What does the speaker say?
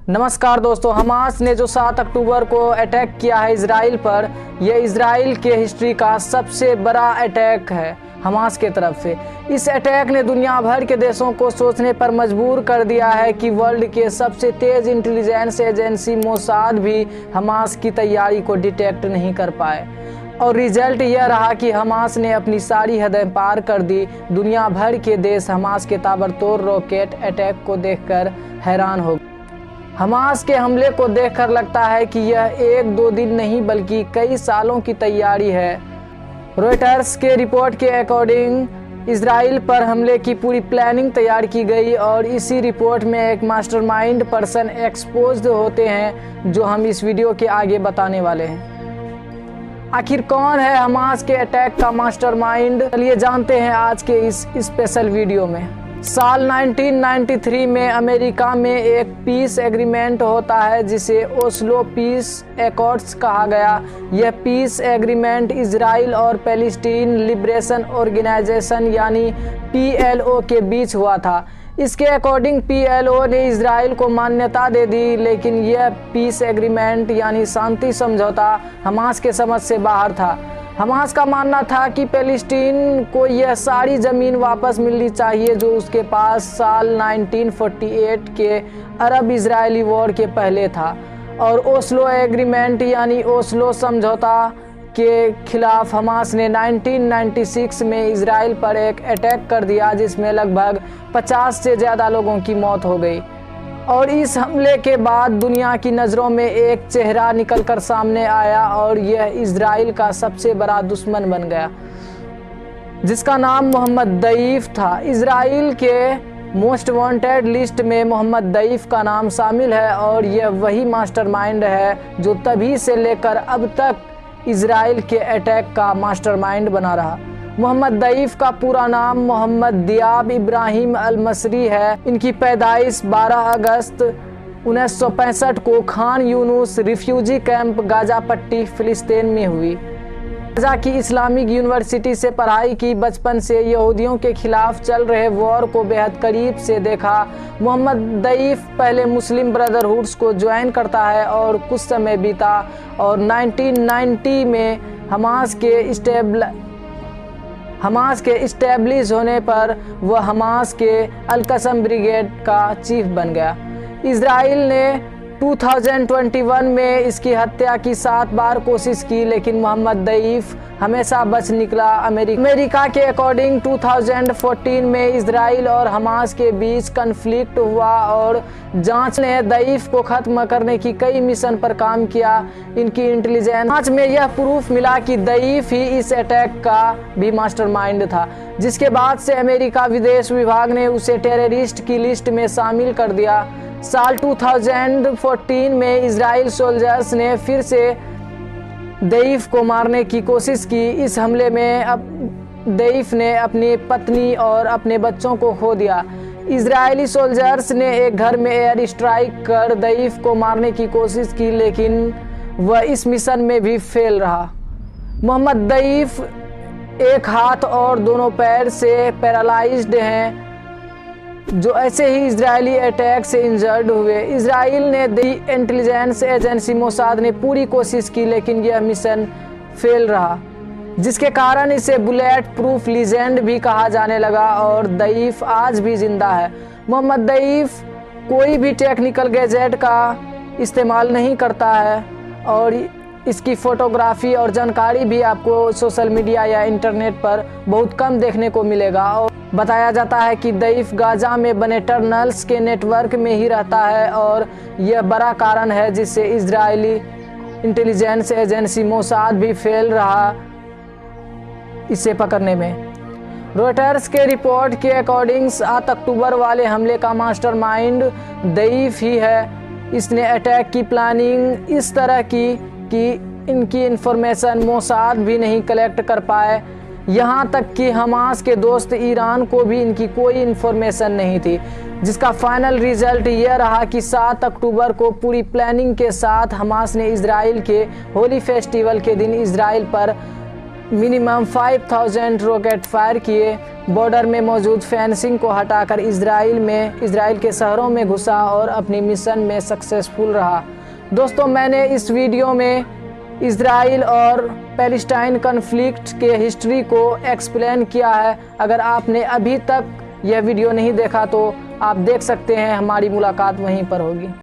नमस्कार दोस्तों, हमास ने जो 7 अक्टूबर को अटैक किया है इजराइल पर, यह इजराइल के हिस्ट्री का सबसे बड़ा अटैक है हमास के तरफ से। इस अटैक ने दुनिया भर के देशों को सोचने पर मजबूर कर दिया है कि वर्ल्ड के सबसे तेज इंटेलिजेंस एजेंसी मोसाद भी हमास की तैयारी को डिटेक्ट नहीं कर पाए। और रिजल्ट यह रहा कि हमास ने अपनी सारी हदें पार कर दी। दुनिया भर के देश हमास के ताबड़तोड़ रॉकेट अटैक को देखकर हैरान हो गए। हमास के हमले को देखकर लगता है कि यह 1-2 दिन नहीं बल्कि कई सालों की तैयारी है। रॉयटर्स के रिपोर्ट के अकॉर्डिंग इजराइल पर हमले की पूरी प्लानिंग तैयार की गई और इसी रिपोर्ट में एक मास्टरमाइंड पर्सन एक्सपोज्ड होते हैं जो हम इस वीडियो के आगे बताने वाले हैं। आखिर कौन है हमास के अटैक का मास्टरमाइंड, चलिए जानते हैं आज के इस स्पेशल वीडियो में। साल 1993 में अमेरिका में एक पीस एग्रीमेंट होता है जिसे ओस्लो पीस एकॉर्ड्स कहा गया। यह पीस एग्रीमेंट इजराइल और पैलेस्टीन लिबरेशन ऑर्गेनाइजेशन यानी PLO के बीच हुआ था। इसके अकॉर्डिंग PLO ने इजराइल को मान्यता दे दी, लेकिन यह पीस एग्रीमेंट यानी शांति समझौता हमास के समझ से बाहर था। हमास का मानना था कि पैलेस्टीन को यह सारी ज़मीन वापस मिलनी चाहिए जो उसके पास साल 1948 के अरब इजरायली वॉर के पहले था। और ओस्लो एग्रीमेंट यानी ओस्लो समझौता के खिलाफ हमास ने 1996 में इजराइल पर एक अटैक कर दिया जिसमें लगभग 50 से ज़्यादा लोगों की मौत हो गई। और इस हमले के बाद दुनिया की नज़रों में एक चेहरा निकलकर सामने आया और यह इजराइल का सबसे बड़ा दुश्मन बन गया जिसका नाम मोहम्मद दईफ था। इजराइल के मोस्ट वांटेड लिस्ट में मोहम्मद दईफ का नाम शामिल है और यह वही मास्टरमाइंड है जो तभी से लेकर अब तक इजराइल के अटैक का मास्टरमाइंड बना रहा। मोहम्मद दईफ का पूरा नाम मोहम्मद दियाब इब्राहिम अल-मसरी है। इनकी पैदाइश 12 अगस्त 1965 को Khan Yunus refugee camp Gaza पट्टी फिलिस्तीन में हुई। गाजा की इस्लामिक यूनिवर्सिटी से पढ़ाई की। बचपन से यहूदियों के खिलाफ चल रहे वॉर को बेहद करीब से देखा। मोहम्मद दईफ पहले मुस्लिम ब्रदरहुड्स को ज्वाइन करता है और कुछ समय बीता और 1990 में हमास के इस्टेब्लिश होने पर वह हमास के अल-कसम ब्रिगेड का चीफ बन गया। इजराइल ने 2021 में इसकी हत्या की 7 बार कोशिश की, लेकिन मोहम्मद दईफ हमेशा बच निकला। अमेरिका के अकॉर्डिंग 2014 में इजराइल और हमास के बीच कन्फ्लिक्ट हुआ और जांच ने दईफ को खत्म करने की कई मिशन पर काम किया। इनकी इंटेलिजेंस जांच में यह प्रूफ मिला कि दईफ ही इस अटैक का भी मास्टरमाइंड था, जिसके बाद से अमेरिका विदेश विभाग ने उसे टेररिस्ट की लिस्ट में शामिल कर दिया। साल 2014 में इजराइल सोल्जर्स ने फिर से दईफ को मारने की कोशिश की। इस हमले में अब दईफ ने अपनी पत्नी और अपने बच्चों को खो दिया। इजरायली सोल्जर्स ने एक घर में एयर स्ट्राइक कर दईफ को मारने की कोशिश की, लेकिन वह इस मिशन में भी फेल रहा। मोहम्मद दईफ एक हाथ और दोनों पैर से पैरालाइज्ड हैं, जो ऐसे ही इजरायली अटैक से इंजर्ड हुए। इजराइल ने इंटेलिजेंस एजेंसी मोसाद ने पूरी कोशिश की, लेकिन यह मिशन फेल रहा, जिसके कारण इसे बुलेट प्रूफ लीजेंड भी कहा जाने लगा और दईफ आज भी जिंदा है। मोहम्मद दईफ कोई भी टेक्निकल गैजेट का इस्तेमाल नहीं करता है और इसकी फोटोग्राफी और जानकारी भी आपको सोशल मीडिया या इंटरनेट पर बहुत कम देखने को मिलेगा। और बताया जाता है कि दईफ गाजा में बने टनल्स के नेटवर्क में ही रहता है और यह बड़ा कारण है जिससे इजरायली इंटेलिजेंस एजेंसी मोसाद भी फेल रहा इसे पकड़ने में। रॉयटर्स के रिपोर्ट के अकॉर्डिंग 7 अक्टूबर वाले हमले का मास्टरमाइंड दईफ ही है। इसने अटैक की प्लानिंग इस तरह की कि इनकी इंफॉर्मेशन मोसाद भी नहीं कलेक्ट कर पाए। यहाँ तक कि हमास के दोस्त ईरान को भी इनकी कोई इंफॉर्मेशन नहीं थी, जिसका फाइनल रिजल्ट यह रहा कि 7 अक्टूबर को पूरी प्लानिंग के साथ हमास ने इजराइल के होली फेस्टिवल के दिन इजराइल पर मिनिमम 5000 रॉकेट फायर किए, बॉर्डर में मौजूद फेंसिंग को हटाकर इजराइल के शहरों में घुसा और अपनी मिशन में सक्सेसफुल रहा। दोस्तों, मैंने इस वीडियो में इजराइल और पैलेस्टाइन कॉन्फ्लिक्ट के हिस्ट्री को एक्सप्लेन किया है। अगर आपने अभी तक यह वीडियो नहीं देखा तो आप देख सकते हैं, हमारी मुलाकात वहीं पर होगी।